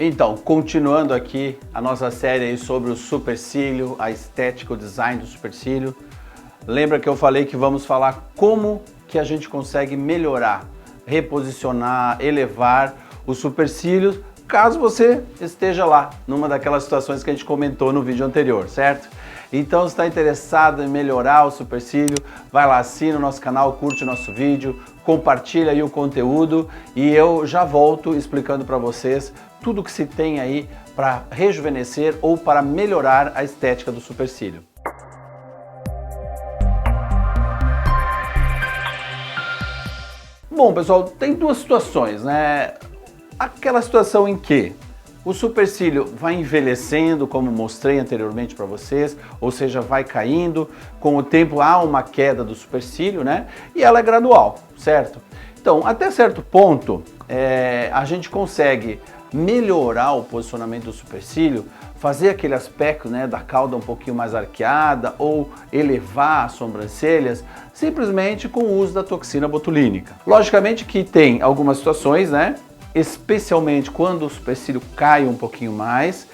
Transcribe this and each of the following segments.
Então, continuando aqui a nossa série aí sobre o supercílio, a estética, o design do supercílio. Lembra que eu falei que vamos falar como que a gente consegue melhorar, reposicionar, elevar os supercílios, caso você esteja lá, numa daquelas situações que a gente comentou no vídeo anterior, certo? Então, se está interessado em melhorar o supercílio, vai lá, assina o nosso canal, curte o nosso vídeo, compartilha aí o conteúdo e eu já volto explicando para vocês tudo que se tem aí para rejuvenescer ou para melhorar a estética do supercílio. Bom, pessoal, tem duas situações, né? Aquela situação em que o supercílio vai envelhecendo, como mostrei anteriormente para vocês, ou seja, vai caindo, com o tempo há uma queda do supercílio, né? E ela é gradual, certo? Então, até certo ponto, a gente consegue melhorar o posicionamento do supercílio, fazer aquele aspecto, né, da cauda um pouquinho mais arqueada ou elevar as sobrancelhas, simplesmente com o uso da toxina botulínica. Logicamente que tem algumas situações, né? Especialmente quando o supercílio cai um pouquinho mais,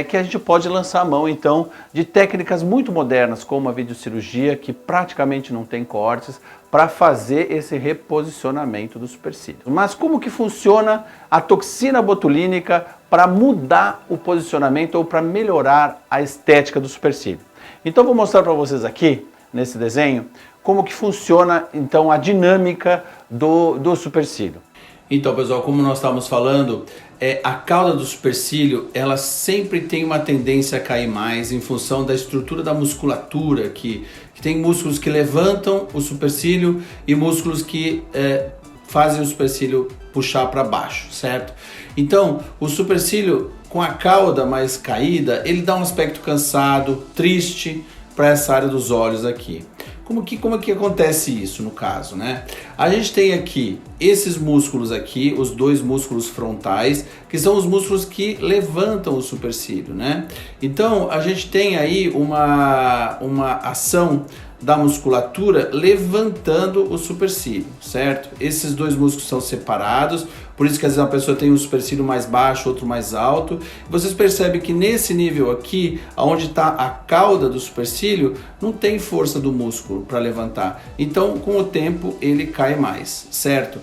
que a gente pode lançar a mão então de técnicas muito modernas como a videocirurgia, que praticamente não tem cortes, para fazer esse reposicionamento do supercílio. Mas como que funciona a toxina botulínica para mudar o posicionamento ou para melhorar a estética do supercílio? Então vou mostrar para vocês aqui nesse desenho como que funciona então a dinâmica do supercílio. Então, pessoal, como nós estávamos falando, a cauda do supercílio, ela sempre tem uma tendência a cair mais em função da estrutura da musculatura, que tem músculos que levantam o supercílio e músculos que fazem o supercílio puxar para baixo, certo? Então, o supercílio com a cauda mais caída, ele dá um aspecto cansado, triste para essa área dos olhos aqui. Como que acontece isso no caso, né? A gente tem aqui esses músculos aqui, os dois músculos frontais, que são os músculos que levantam o supercílio, né? Então, a gente tem aí uma ação da musculatura levantando o supercílio, certo? Esses dois músculos são separados, por isso que às vezes uma pessoa tem um supercílio mais baixo, outro mais alto. Vocês percebem que nesse nível aqui, onde está a cauda do supercílio, não tem força do músculo para levantar. Então, com o tempo, ele cai mais, certo?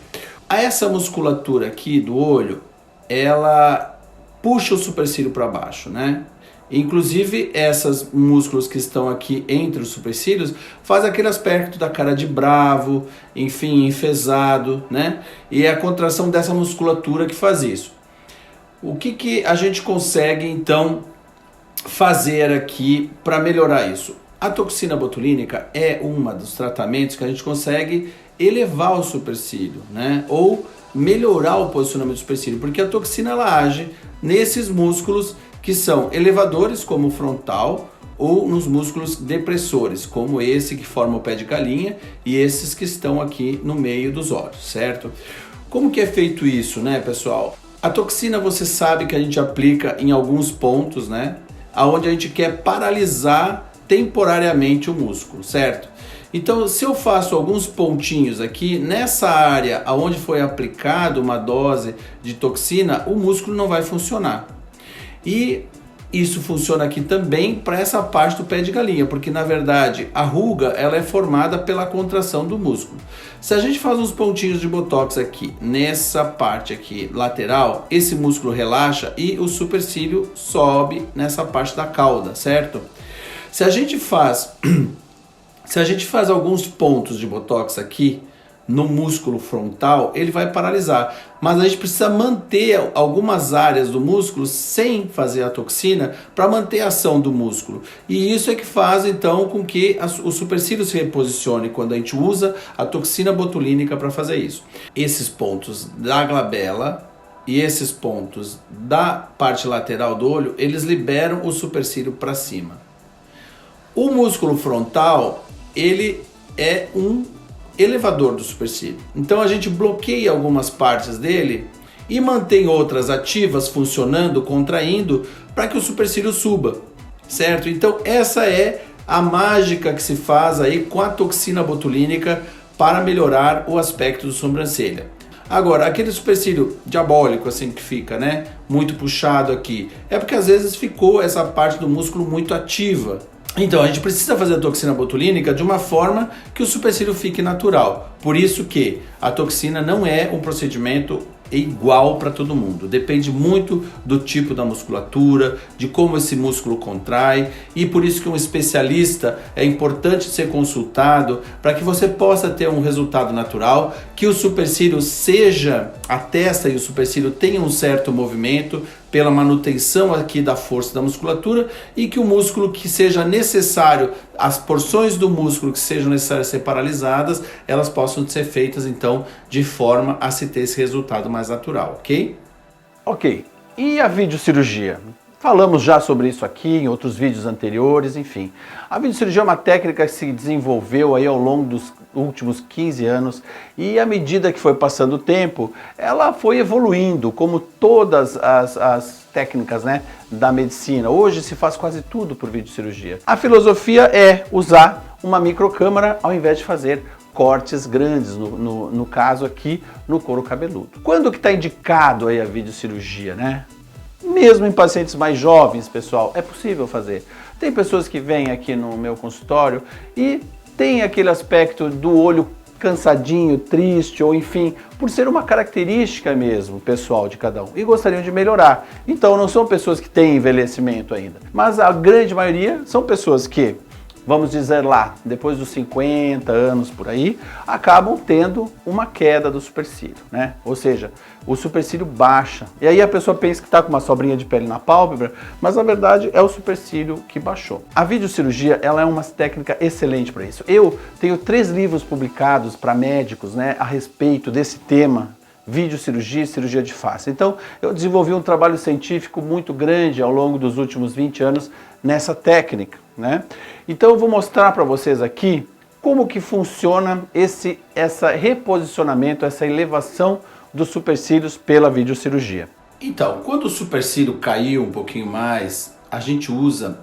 Essa musculatura aqui do olho, ela puxa o supercílio para baixo, né? Inclusive, esses músculos que estão aqui entre os supercílios faz aquele aspecto da cara de bravo, enfim, enfesado, né? E é a contração dessa musculatura que faz isso. O que a gente consegue, então, fazer aqui para melhorar isso? A toxina botulínica é um dos tratamentos que a gente consegue elevar o supercílio, né? Ou melhorar o posicionamento do supercílio, porque a toxina ela age nesses músculos que são elevadores, como o frontal, ou nos músculos depressores, como esse que forma o pé de galinha e esses que estão aqui no meio dos olhos, certo? Como que é feito isso, né, pessoal? A toxina você sabe que a gente aplica em alguns pontos, né, aonde a gente quer paralisar temporariamente o músculo, certo? Então, se eu faço alguns pontinhos aqui, nessa área onde foi aplicado uma dose de toxina, o músculo não vai funcionar. E isso funciona aqui também para essa parte do pé de galinha, porque na verdade a ruga ela é formada pela contração do músculo. Se a gente faz uns pontinhos de botox aqui, nessa parte aqui lateral, esse músculo relaxa e o supercílio sobe nessa parte da cauda, certo? Se a gente faz alguns pontos de botox aqui no músculo frontal, ele vai paralisar. Mas a gente precisa manter algumas áreas do músculo sem fazer a toxina para manter a ação do músculo. E isso é que faz então com que o supercílio se reposicione quando a gente usa a toxina botulínica para fazer isso. Esses pontos da glabela e esses pontos da parte lateral do olho, eles liberam o supercílio para cima. O músculo frontal, ele é um elevador do supercílio. Então a gente bloqueia algumas partes dele e mantém outras ativas funcionando, contraindo, para que o supercílio suba, certo? Então essa é a mágica que se faz aí com a toxina botulínica para melhorar o aspecto da sobrancelha. Agora, aquele supercílio diabólico, assim, que fica, né, muito puxado aqui, é porque às vezes ficou essa parte do músculo muito ativa. Então, a gente precisa fazer a toxina botulínica de uma forma que o supercílio fique natural. Por isso que a toxina não é um procedimento igual para todo mundo. Depende muito do tipo da musculatura, de como esse músculo contrai, e por isso que um especialista é importante ser consultado para que você possa ter um resultado natural, que o supercílio seja, a testa e o supercílio tenham um certo movimento pela manutenção aqui da força da musculatura, e que o músculo que seja necessário, as porções do músculo que sejam necessárias ser paralisadas, elas possam ser feitas então de forma a se ter esse resultado mais natural, ok? Ok, e a videocirurgia? Falamos já sobre isso aqui em outros vídeos anteriores, enfim. A videocirurgia é uma técnica que se desenvolveu aí ao longo dos últimos 15 anos, e à medida que foi passando o tempo, ela foi evoluindo, como todas as técnicas, né, da medicina. Hoje se faz quase tudo por videocirurgia. A filosofia é usar uma microcâmara ao invés de fazer cortes grandes, no caso aqui, no couro cabeludo. Quando que está indicado aí a videocirurgia, né? Mesmo em pacientes mais jovens, pessoal, é possível fazer. Tem pessoas que vêm aqui no meu consultório e tem aquele aspecto do olho cansadinho, triste, ou enfim, por ser uma característica mesmo pessoal de cada um, e gostariam de melhorar. Então não são pessoas que têm envelhecimento ainda, mas a grande maioria são pessoas que, vamos dizer lá, depois dos 50 anos por aí, acabam tendo uma queda do supercílio, né? Ou seja, o supercílio baixa. E aí a pessoa pensa que está com uma sobrinha de pele na pálpebra, mas na verdade é o supercílio que baixou. A videocirurgia, ela é uma técnica excelente para isso. Eu tenho 3 livros publicados para médicos, né, a respeito desse tema, videocirurgia e cirurgia de face. Então, eu desenvolvi um trabalho científico muito grande ao longo dos últimos 20 anos nessa técnica, né? Então, eu vou mostrar para vocês aqui como que funciona esse reposicionamento, essa elevação dos supercílios pela videocirurgia. Então, quando o supercílio caiu um pouquinho mais, a gente usa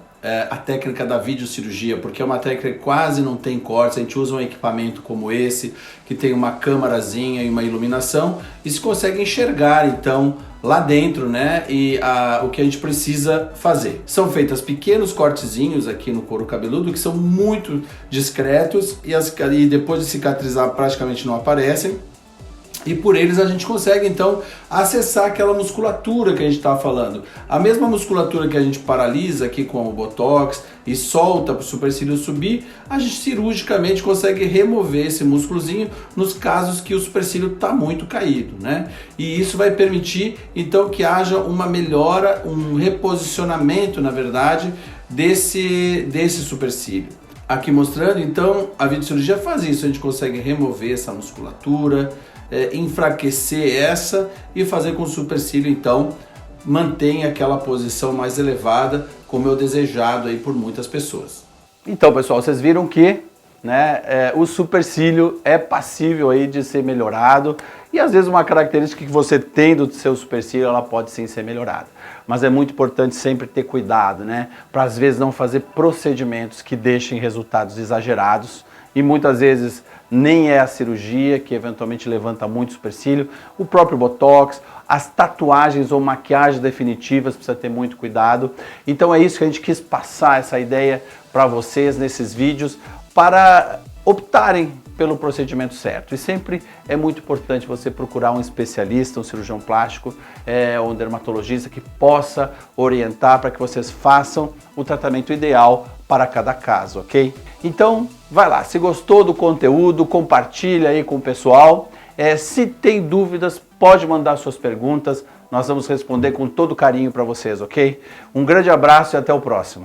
a técnica da videocirurgia, porque é uma técnica que quase não tem cortes. A gente usa um equipamento como esse, que tem uma câmarazinha e uma iluminação, e se consegue enxergar então lá dentro, né, e o que a gente precisa fazer. São feitos pequenos cortezinhos aqui no couro cabeludo, que são muito discretos, e depois de cicatrizar praticamente não aparecem. E por eles a gente consegue então acessar aquela musculatura que a gente está falando. A mesma musculatura que a gente paralisa aqui com o Botox e solta para o supercílio subir, a gente cirurgicamente consegue remover esse músculozinho nos casos que o supercílio está muito caído, né? E isso vai permitir então que haja uma melhora, um reposicionamento, na verdade, desse supercílio. Aqui mostrando então, a videocirurgia faz isso, a gente consegue remover essa musculatura, enfraquecer essa e fazer com que o supercílio então mantenha aquela posição mais elevada, como é o desejado aí por muitas pessoas. Então, pessoal, vocês viram que, né, o supercílio é passível aí de ser melhorado, e às vezes uma característica que você tem do seu supercílio, ela pode sim ser melhorada. Mas é muito importante sempre ter cuidado, né, para às vezes não fazer procedimentos que deixem resultados exagerados, e muitas vezes nem é a cirurgia que eventualmente levanta muito o supercílio, o próprio Botox, as tatuagens ou maquiagens definitivas, precisa ter muito cuidado. Então é isso que a gente quis passar, essa ideia para vocês nesses vídeos, para optarem pelo procedimento certo. E sempre é muito importante você procurar um especialista, um cirurgião plástico, um dermatologista que possa orientar para que vocês façam o tratamento ideal para cada caso, ok? Então, vai lá, se gostou do conteúdo, compartilha aí com o pessoal. Se tem dúvidas, pode mandar suas perguntas, nós vamos responder com todo carinho para vocês, ok? Um grande abraço e até o próximo.